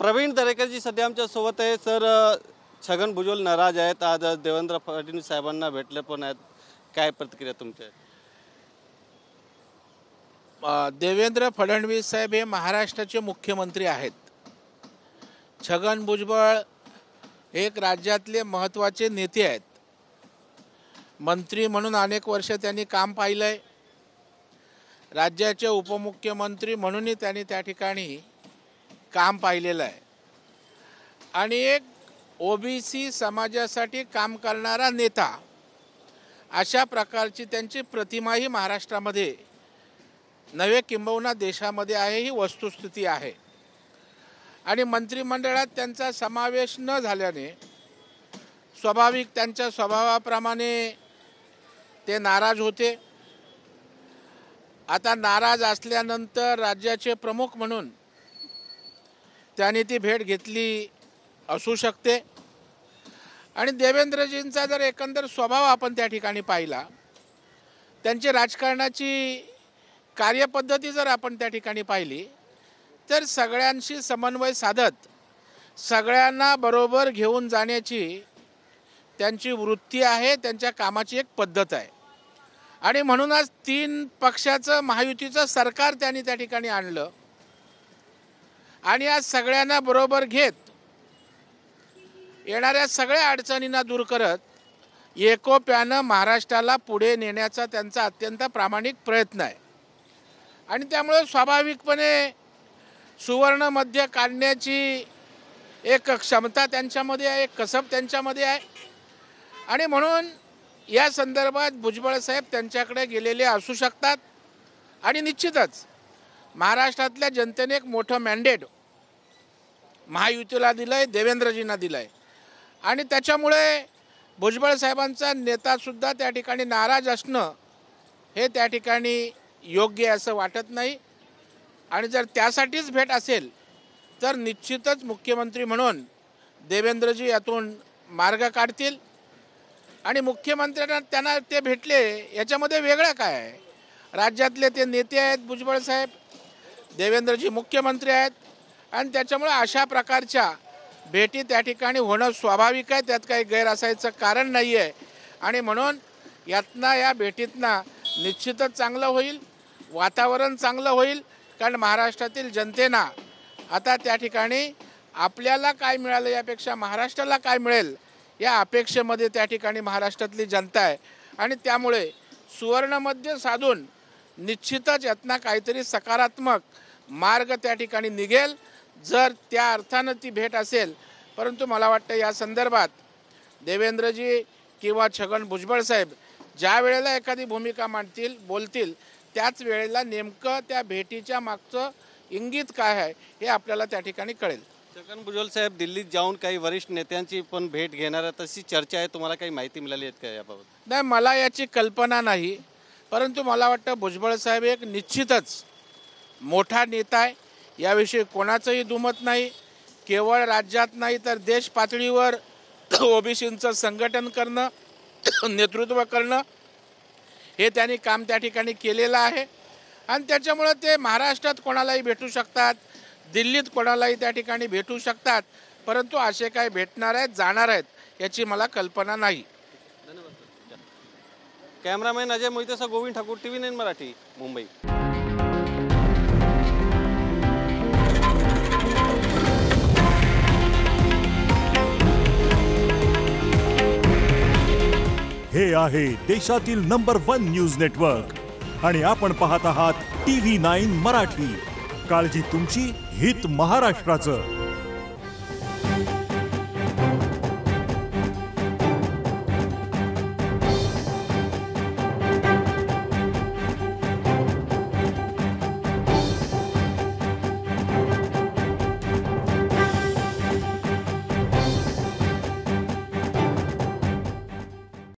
प्रवीण दरेकर जी सध्या आमच्या सोबत आहे। सर, छगन भुजबळ नाराज आहेत, आज देवेंद्र फडणवीस साहेबांना भेटले पण आहेत, काय प्रतिक्रिया तुमची? देवेंद्र फडणवीस साहेब हे महाराष्ट्राचे मुख्यमंत्री आहेत। छगन भुजबळ एक राज्यातले महत्त्वाचे नेते आहेत। मंत्री म्हणून अनेक वर्ष त्यांनी काम पाहिलंय। राज्याचे उपमुख्यमंत्री म्हणूनही त्यांनी त्या ठिकाणी काम पाहिलेलं आहे आणि एक ओबीसी समाजासाठी काम करणारा नेता अशा प्रकारची त्यांची प्रतिमाही महाराष्ट्रामध्ये नव्हे किंबहुना देशामध्ये आहे, ही वस्तुस्थिती आहे। आणि मंत्रिमंडळात त्यांचा समावेश न झाल्याने स्वाभाविक त्यांच्या स्वभावाप्रमाणे ते नाराज होते। आता नाराज असल्यानंतर राज्याचे प्रमुख म्हणून त्यांनी ती भेट घेतली असू शकते। आणि देवेंद्रजींचा जर एकंदर स्वभाव आपण त्या ठिकाणी पाहिला, त्यांची राजकारणाची कार्यपद्धती जर आपण त्या ठिकाणी पाहिली, तर सगळ्यांशी समन्वय साधत सगळ्यांना बरोबर घेऊन जाण्याची त्यांची वृत्ती आहे, त्यांच्या कामाची एक पद्धत आहे। आणि म्हणूनच 3 पक्षाचं महायुतीचं सरकार त्यांनी त्या ठिकाणी आणलं आणि आज सगळ्यांना बरोबर घेत येणाऱ्या सगळ्या अडचणींना दूर करत एकोप्यानं महाराष्ट्राला पुढे नेण्याचा त्यांचा अत्यंत प्रामाणिक प्रयत्न आहे। आणि त्यामुळे स्वाभाविकपणे सुवर्ण मध्य काढण्याची एक क्षमता त्यांच्यामध्ये आहे, एक कसब त्यांच्यामध्ये आहे। आणि म्हणून या संदर्भात भुजबळ साहेब त्यांच्याकडे गेलेले असू शकतात। आणि निश्चितच महाराष्ट्रातल्या जनतेने एक मोठं मॅन्डेट महायुतीला दिलं आहे, देवेंद्रजींना दिलं आहे। आणि त्याच्यामुळे भुजबळ साहेबांचा नेतासुद्धा त्या ठिकाणी नाराज असणं हे त्या ठिकाणी योग्य असं वाटत नाही। आणि जर त्यासाठीच भेट असेल तर निश्चितच मुख्यमंत्री म्हणून देवेंद्रजी यातून मार्ग काढतील। आणि मुख्यमंत्र्यांना त्यांना ते भेटले याच्यामध्ये वेगळं काय आहे? राज्यातले ते नेते आहेत भुजबळ साहेब, देवेंद्रजी मुख्यमंत्री आहेत आणि त्याच्यामुळे अशा प्रकारच्या भेटी त्या ठिकाणी होणं स्वाभाविक आहे, त्यात काही गैर असायचं कारण नाही आहे। आणि म्हणून यातनं या भेटीतनं निश्चितच चांगलं होईल, वातावरण चांगलं होईल। कारण महाराष्ट्रातील जनतेना आता त्या ठिकाणी आपल्याला काय मिळालं यापेक्षा महाराष्ट्राला काय मिळेल या अपेक्षेमध्ये त्या ठिकाणी महाराष्ट्रातली जनता आहे। आणि त्यामुळे सुवर्णमध्य साधून निश्चितच यातनं काहीतरी सकारात्मक मार्ग त्या ठिकाणी निघेल, जर त्या अर्थानं ती भेट असेल। परंतु मला वाटतं या संदर्भात देवेंद्रजी किंवा छगन भुजबळ साहेब ज्या वेळेला एखादी भूमिका मांडतील, बोलतील, त्याच वेळेला नेमकं त्या भेटीच्या मागचं इंगित काय आहे हे आपल्याला त्या ठिकाणी कळेल। छगन भुजबळ साहेब दिल्लीत जाऊन काही वरिष्ठ नेत्यांची पण भेट घेणार आहेत, तशी चर्चा आहे, तुम्हाला काही माहिती मिळाली आहे का याबाबत? नाही, मला याची कल्पना नाही। परंतु मला वाटतं भुजबळ साहेब एक निश्चितच मोठा नेता आहे, याविषयी कोणाचंही दुमत नाही। केवळ राज्यात नाही तर देश पातळीवर ओबीसींचं संघटन करणं, नेतृत्व करणं हे त्यांनी काम त्या ठिकाणी केलेलं आहे। आणि त्याच्यामुळे ते महाराष्ट्रात कोणालाही भेटू शकतात, दिल्लीत कोणालाही त्या ठिकाणी भेटू शकतात। परंतु असे काय भेटणार आहेत, जाणार आहेत याची मला कल्पना नाही। धन्यवाद। कॅमेरामॅन अजय मोहितेसह गोविंद ठाकूर, TV9 मराठी, मुंबई। हे आहे देशातील नंबर 1 न्यूज नेटवर्क आणि आपण पाहत आहात TV9 मराठी। काळजी तुमची, हित महाराष्ट्राचं।